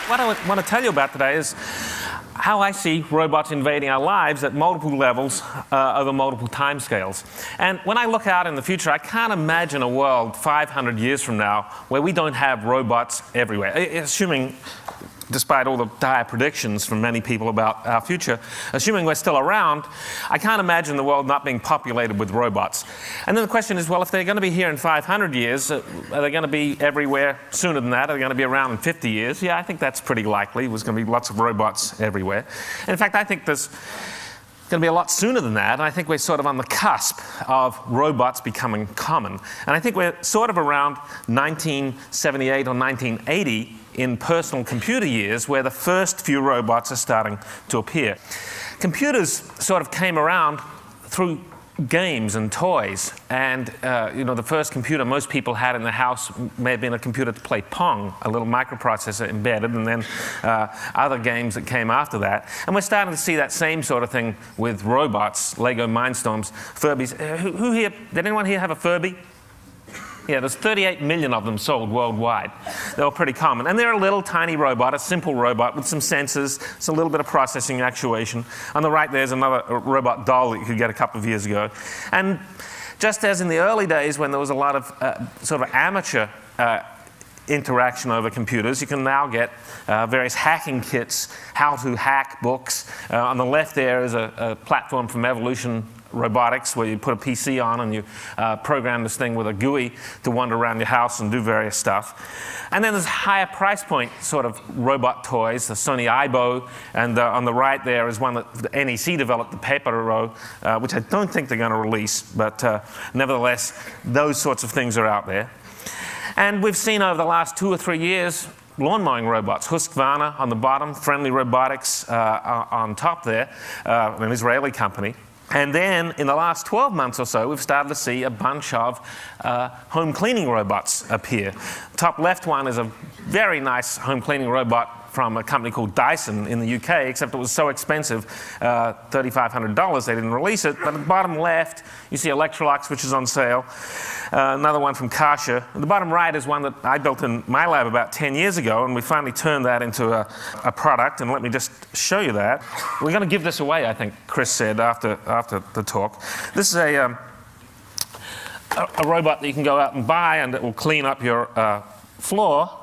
What I want to tell you about today is how I see robots invading our lives at multiple levels over multiple timescales. And when I look out in the future, I can't imagine a world 500 years from now where we don't have robots everywhere, assuming, despite all the dire predictions from many people about our future, assuming we're still around, I can't imagine the world not being populated with robots. And then the question is, well, if they're going to be here in 500 years, are they going to be everywhere sooner than that? Are they going to be around in 50 years? Yeah, I think that's pretty likely. There's going to be lots of robots everywhere. And in fact, I think there's going to be a lot sooner than that. And I think we're sort of on the cusp of robots becoming common. And I think we're sort of around 1978 or 1980 in personal computer years, where the first few robots are starting to appear. Computers sort of came around through games and toys, and the first computer most people had in the house may have been a computer to play Pong, a little microprocessor embedded, and then other games that came after that. And we're starting to see that same sort of thing with robots, Lego Mindstorms, Furbies. Who here, did anyone here have a Furby? Yeah, there's 38 million of them sold worldwide. They were pretty common. And they're a little tiny robot, a simple robot with some sensors, it's a little bit of processing actuation. On the right there's another robot doll that you could get a couple of years ago. And just as in the early days when there was a lot of sort of amateur interaction over computers, you can now get various hacking kits, how to hack books. On the left there is a platform from Evolution Robotics where you put a PC on and you program this thing with a GUI to wander around your house and do various stuff. And then there's higher price point sort of robot toys, the Sony Aibo, and on the right there is one that the NEC developed, the Pepero, which I don't think they're going to release, but nevertheless, those sorts of things are out there. And we've seen over the last 2 or 3 years lawn mowing robots. Husqvarna on the bottom, Friendly Robotics on top there, an Israeli company. And then in the last 12 months or so, we've started to see a bunch of home cleaning robots appear. Top left one is a very nice home cleaning robot from a company called Dyson in the UK, except it was so expensive, $3,500, they didn't release it. But at the bottom left, you see Electrolux, which is on sale. Another one from Kasha. At the bottom right is one that I built in my lab about 10 years ago, and we finally turned that into a product. And let me just show you that. We're going to give this away, I think Chris said after the talk. This is a robot that you can go out and buy, and it will clean up your floor.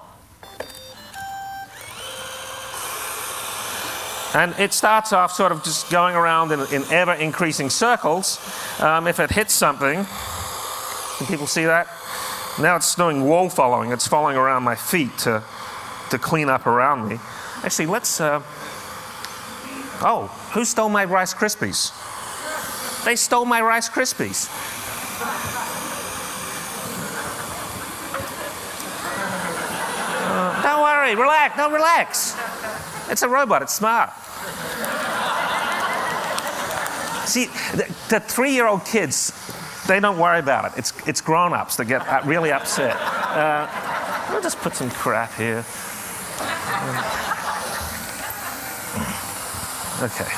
And it starts off sort of just going around in ever-increasing circles. If it hits something, can people see that? Now it's doing wall following. It's following around my feet to clean up around me. Actually, let's... Oh, who stole my Rice Krispies? They stole my Rice Krispies. Don't worry, relax, no, relax. It's a robot, it's smart. See, the 3-year-old kids, they don't worry about it. It's grown-ups that get really upset. We'll just put some crap here. Okay.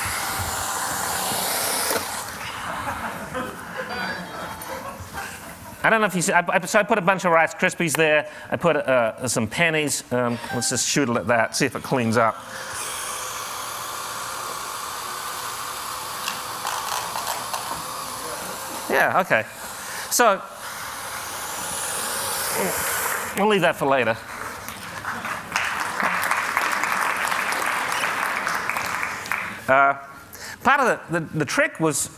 I don't know if you see, so I put a bunch of Rice Krispies there. I put some pennies. Let's just shoot it at that, see if it cleans up. Yeah, okay. So, we'll leave that for later. Part of the trick was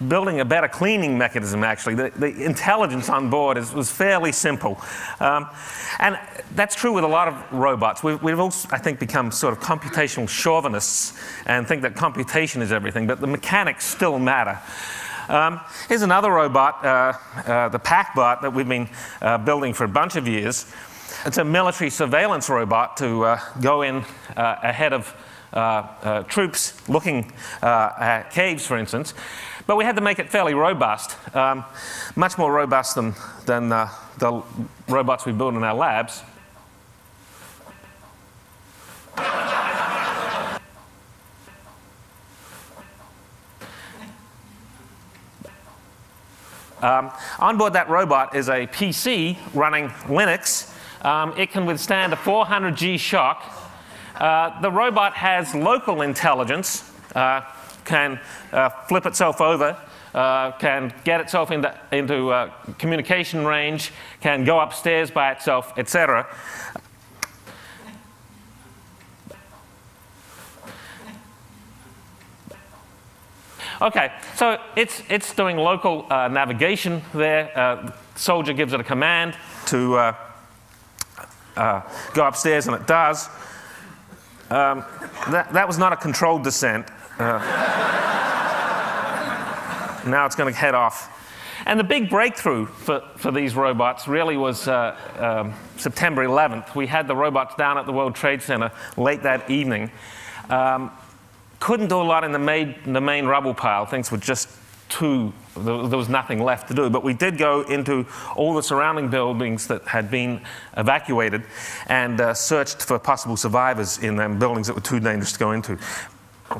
building a better cleaning mechanism, actually. The intelligence on board was fairly simple. And that's true with a lot of robots. We've also, I think, become sort of computational chauvinists and think that computation is everything, but the mechanics still matter. Here's another robot, the PackBot, that we've been building for a bunch of years. It's a military surveillance robot to go in ahead of troops looking at caves, for instance. But we had to make it fairly robust, much more robust than the robots we build in our labs. On board that robot is a PC running Linux. It can withstand a 400G shock. The robot has local intelligence, can flip itself over, can get itself into communication range, can go upstairs by itself, etc. Okay, so it's doing local navigation there. Soldier gives it a command to go upstairs, and it does. That was not a controlled descent. Now it's going to head off. And the big breakthrough for these robots really was September 11th. We had the robots down at the World Trade Center late that evening. Couldn't do a lot in the main rubble pile. Things were just there was nothing left to do. But we did go into all the surrounding buildings that had been evacuated and searched for possible survivors in them buildings that were too dangerous to go into.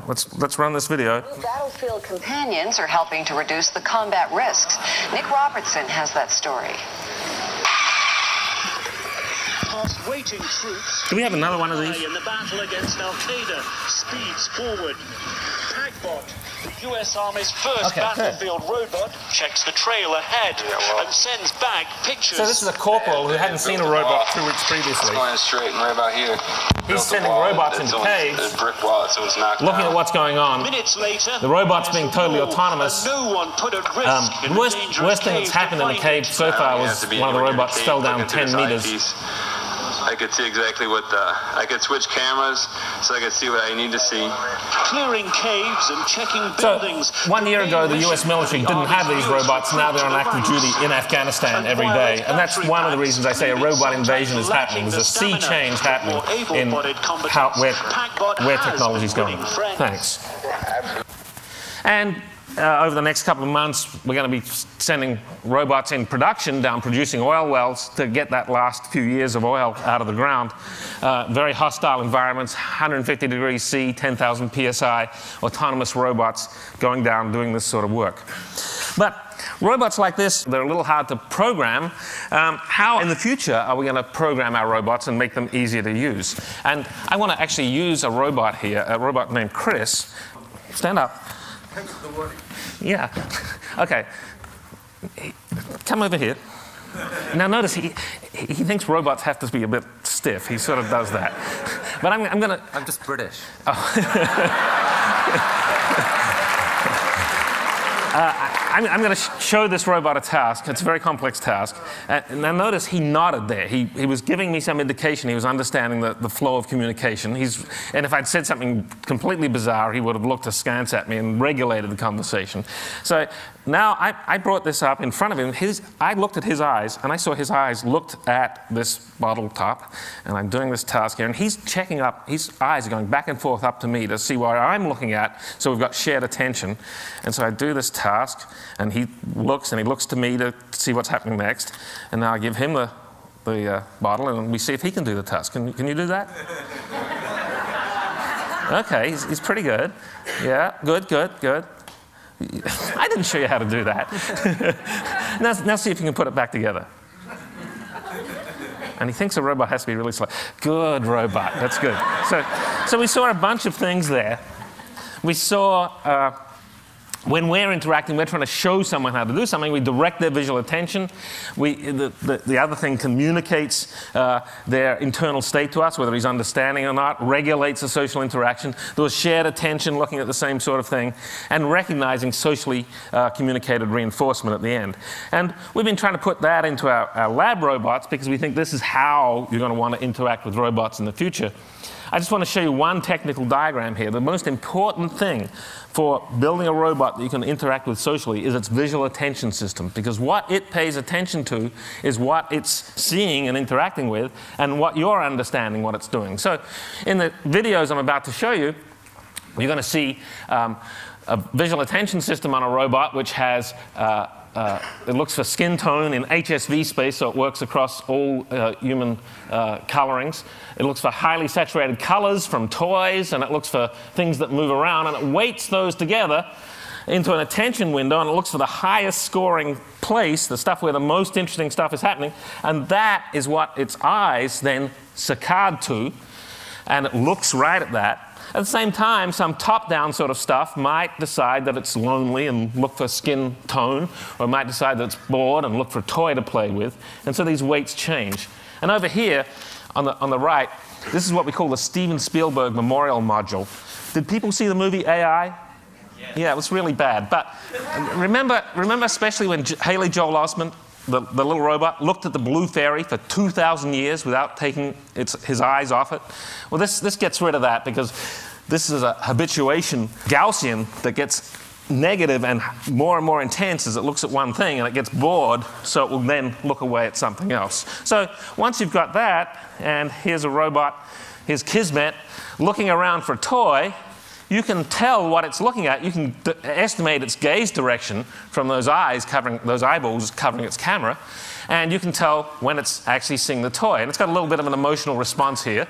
Let's run this video. Battlefield companions are helping to reduce the combat risks. Nick Robertson has that story. Waiting troops. Do we have another one of these? In the battle against Al-Qaeda, speeds forward. Pagbot, the U.S. Army's first battlefield robot, checks the trail ahead and sends back pictures. So this is a corporal who hadn't seen a robot 2 weeks previously. It's going straight and right about here. He's sending robots into caves, brick wall, so it's knocked looking at what's going on. Minutes later, the robot's being totally autonomous. No one put at risk The worst thing that's happened in the cave so far was one of the robots fell down 10 meters. I could see exactly what I could switch cameras so I could see what I need to see. Clearing caves and checking buildings. So 1 year ago, the US military didn't have these robots. Now they're on active duty in Afghanistan every day. And that's one of the reasons I say a robot invasion is happening. There's a sea change happening in where technology is going. Thanks. And over the next couple of months, we're going to be sending robots in production down producing oil wells to get that last few years of oil out of the ground. Very hostile environments, 150 degrees C, 10,000 psi, autonomous robots going down doing this sort of work. But robots like this, they're a little hard to program. How in the future are we going to program our robots and make them easier to use? And I want to actually use a robot here, a robot named Chris. Stand up. Thanks for the warning. Yeah. Okay. Come over here. Now notice he thinks robots have to be a bit stiff. He sort of does that. But I'm going to... I'm just British. I'm going to show this robot a task. It's a very complex task. Now notice he nodded there. He was giving me some indication he was understanding the flow of communication. And if I'd said something completely bizarre, he would have looked askance at me and regulated the conversation. So now I brought this up in front of him. I looked at his eyes, and I saw his eyes looked at this bottle top. And I'm doing this task here, and he's checking up. His eyes are going back and forth up to me to see what I'm looking at, so we've got shared attention. And so I do this task, and he looks to me to see what's happening next. And now I give him the bottle, and we see if he can do the task. Can you do that? Okay, he's pretty good. Yeah, good. I didn't show you how to do that. Now see if you can put it back together. And he thinks a robot has to be really slow. Good robot, that's good. So we saw a bunch of things there. We saw when we're interacting, we're trying to show someone how to do something. We direct their visual attention. The other thing communicates their internal state to us, whether he's understanding or not, regulates the social interaction. There was shared attention, looking at the same sort of thing, and recognizing socially communicated reinforcement at the end. And we've been trying to put that into our lab robots because we think this is how you're going to want to interact with robots in the future. I just want to show you one technical diagram here. The most important thing for building a robot that you can interact with socially is its visual attention system, because what it pays attention to is what it's seeing and interacting with, and what you're understanding what it's doing. So in the videos I'm about to show you, you're going to see a visual attention system on a robot which has it looks for skin tone in HSV space, so it works across all human colorings. It looks for highly saturated colors from toys, and it looks for things that move around, and it weights those together into an attention window, and it looks for the highest scoring place, the stuff where the most interesting stuff is happening, and that is what its eyes then saccade to. and it looks right at that. At the same time, some top-down sort of stuff might decide that it's lonely and look for skin tone, or it might decide that it's bored and look for a toy to play with. And so these weights change. And over here, on the right, this is what we call the Steven Spielberg Memorial Module. Did people see the movie AI? Yes. Yeah, it was really bad. But remember especially when Haley Joel Osment, the little robot, looked at the blue fairy for 2,000 years without taking his eyes off it? Well, this gets rid of that, because this is a habituation Gaussian that gets negative and more intense as it looks at one thing, and it gets bored, so it will then look away at something else. So once you've got that, and here's a robot, here's Kismet, looking around for a toy, you can tell what it's looking at. You can estimate its gaze direction from those eyeballs covering its camera, and you can tell when it's actually seeing the toy. And it's got a little bit of an emotional response here.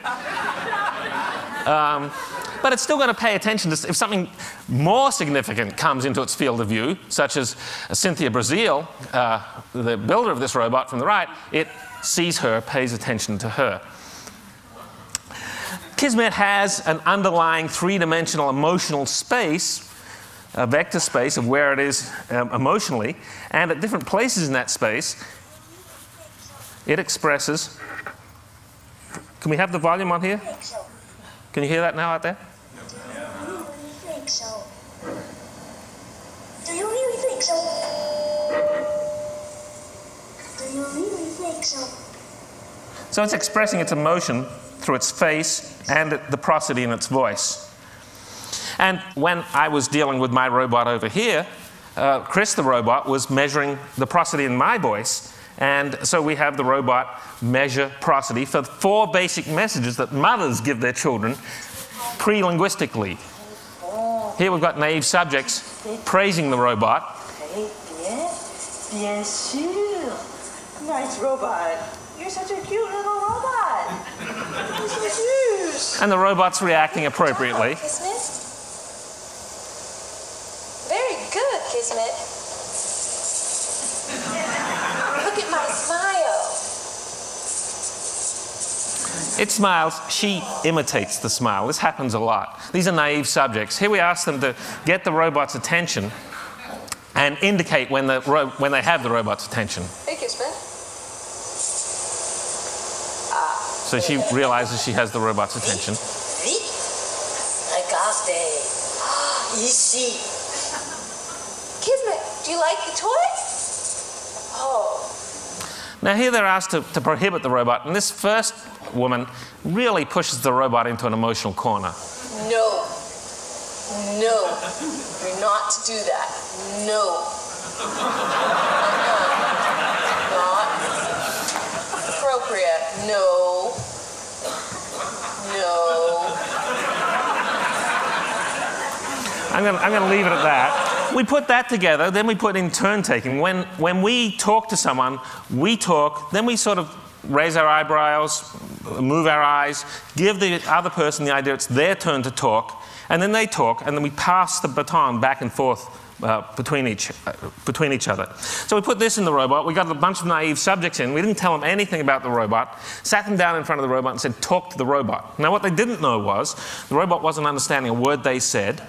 But it's still going to pay attention to if something more significant comes into its field of view, such as Cynthia Brazil, the builder of this robot from the right. It sees her, pays attention to her. Kismet has an underlying three-dimensional emotional space, a vector space of where it is emotionally, and at different places in that space, it expresses. Can we have the volume on here? Can you hear that now out there? Do you really think so? Do you really think so? Do you really think so? So it's expressing its emotion through its face and the prosody in its voice. And when I was dealing with my robot over here, Chris the robot was measuring the prosody in my voice. And so we have the robot measure prosody for 4 basic messages that mothers give their children pre-linguistically. Here we've got naive subjects praising the robot. Bien sûr. Nice robot. You're such a cute little robot. You're so cute. And the robot's reacting appropriately. Kismet. Very good, Kismet. Look at my smile. It smiles. She imitates the smile. This happens a lot. These are naive subjects. Here we ask them to get the robot's attention and indicate when they have the robot's attention. Hey, Kismet. So she realizes she has the robot's attention. Regarde. Ici. Kismet, do you like the toy? Oh. Now here they're asked to prohibit the robot, and this first woman really pushes the robot into an emotional corner. No. No. You're not to do that. No. Not appropriate. No. No. I'm going to leave it at that. We put that together, then we put in turn-taking. When we talk to someone, we talk, then we sort of raise our eyebrows, move our eyes, give the other person the idea it's their turn to talk, and then they talk, and then we pass the baton back and forth between each other. So we put this in the robot. We got a bunch of naive subjects in. We didn't tell them anything about the robot. Sat them down in front of the robot and said, talk to the robot. Now what they didn't know was the robot wasn't understanding a word they said,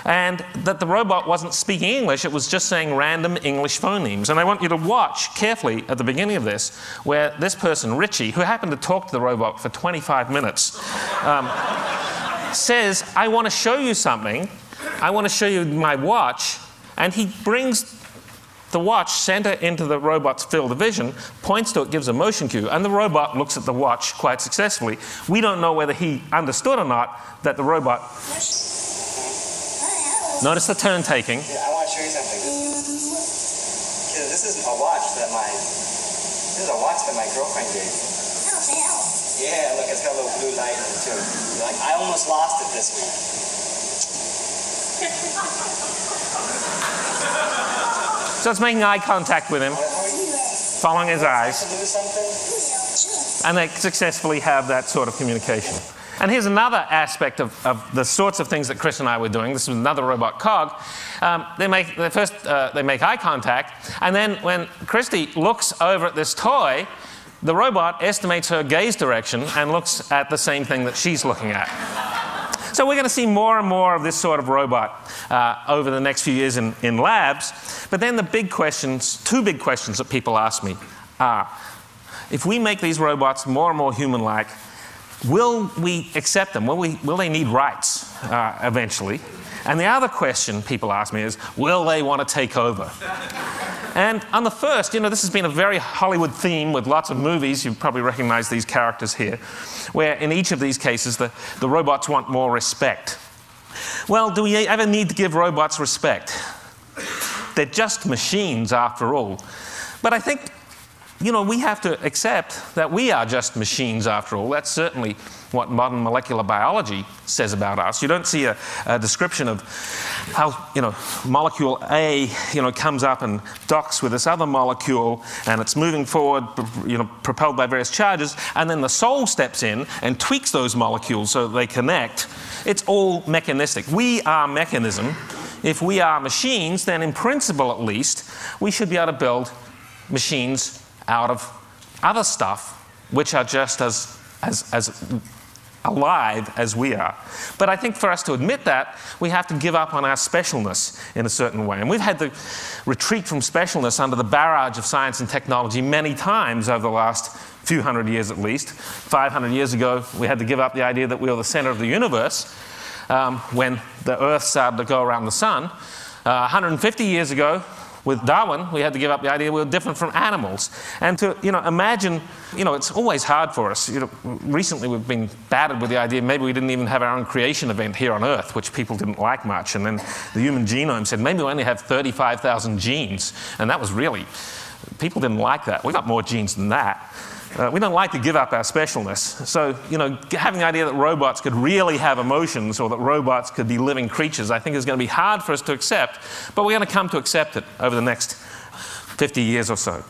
and that the robot wasn't speaking English. It was just saying random English phonemes. And I want you to watch carefully at the beginning of this, where this person, Richie, who happened to talk to the robot for 25 minutes, says, I want to show you something. I want to show you my watch. And he brings the watch center into the robot's field of vision, points to it, gives a motion cue, and the robot looks at the watch quite successfully. We don't know whether he understood or not that the robot... Notice the turn taking. Yeah, I want to show you something. Because this is a watch that my girlfriend gave me. Yeah, look, it's got a little blue light in it too. Like, I almost lost it this week. So it's making eye contact with him, following his eyes, and they successfully have that sort of communication. And here's another aspect of the sorts of things that Chris and I were doing. This is another robot cog. They make eye contact, and then when Christy looks over at this toy, the robot estimates her gaze direction and looks at the same thing that she's looking at. So we're going to see more and more of this sort of robot over the next few years in labs. But then the big questions, two big questions that people ask me are, if we make these robots more and more human-like, will we accept them? Will they need rights eventually? And the other question people ask me is, will they want to take over? And on the first, this has been a very Hollywood theme with lots of movies. You probably recognize these characters here, where in each of these cases, the robots want more respect. Well, do we ever need to give robots respect? They're just machines after all. But I think, we have to accept that we are just machines after all. That's certainly what modern molecular biology says about us. You don't see a description of how, molecule A, comes up and docks with this other molecule, and it's moving forward, propelled by various charges, and then the soul steps in and tweaks those molecules so they connect. It's all mechanistic. We are mechanism. If we are machines, then in principle at least, we should be able to build machines out of other stuff which are just as alive as we are. But I think for us to admit that, we have to give up on our specialness in a certain way. And we've had to retreat from specialness under the barrage of science and technology many times over the last few hundred years at least. 500 years ago, we had to give up the idea that we were the center of the universe when the Earth started to go around the sun. 150 years ago, with Darwin, we had to give up the idea we were different from animals. And to, imagine, it's always hard for us. Recently we've been battered with the idea maybe we didn't even have our own creation event here on Earth, which people didn't like much. And then the human genome said maybe we only have 35,000 genes. And that was really, people didn't like that. We got more genes than that. We don't like to give up our specialness. So, having the idea that robots could really have emotions or that robots could be living creatures, I think is going to be hard for us to accept, but we're going to come to accept it over the next 50 years or so.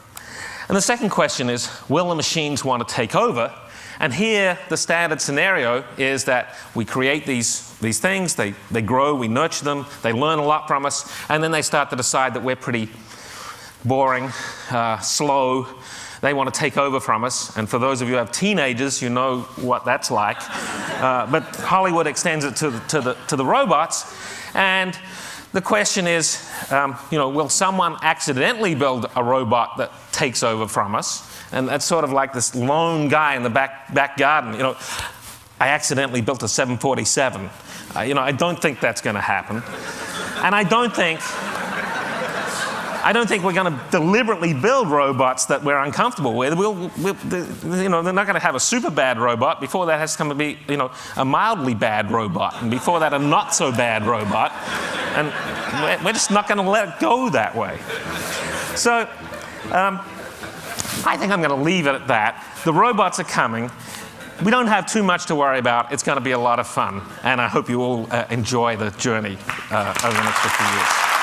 And the second question is, will the machines want to take over? And here, the standard scenario is that we create these things, they grow, we nurture them, they learn a lot from us, and then they start to decide that we're pretty boring, slow. They want to take over from us, and for those of you who have teenagers, you know what that's like. But Hollywood extends it to the robots, and the question is, will someone accidentally build a robot that takes over from us? And that's sort of like this lone guy in the back garden. I accidentally built a 747. I don't think that's going to happen, and I don't think we're going to deliberately build robots that we're uncomfortable with. They're not going to have a super bad robot. Before that has to come to be, a mildly bad robot, and before that a not so bad robot. And we're just not going to let it go that way. So I think I'm going to leave it at that. The robots are coming. We don't have too much to worry about. It's going to be a lot of fun, and I hope you all enjoy the journey over the next 50 years.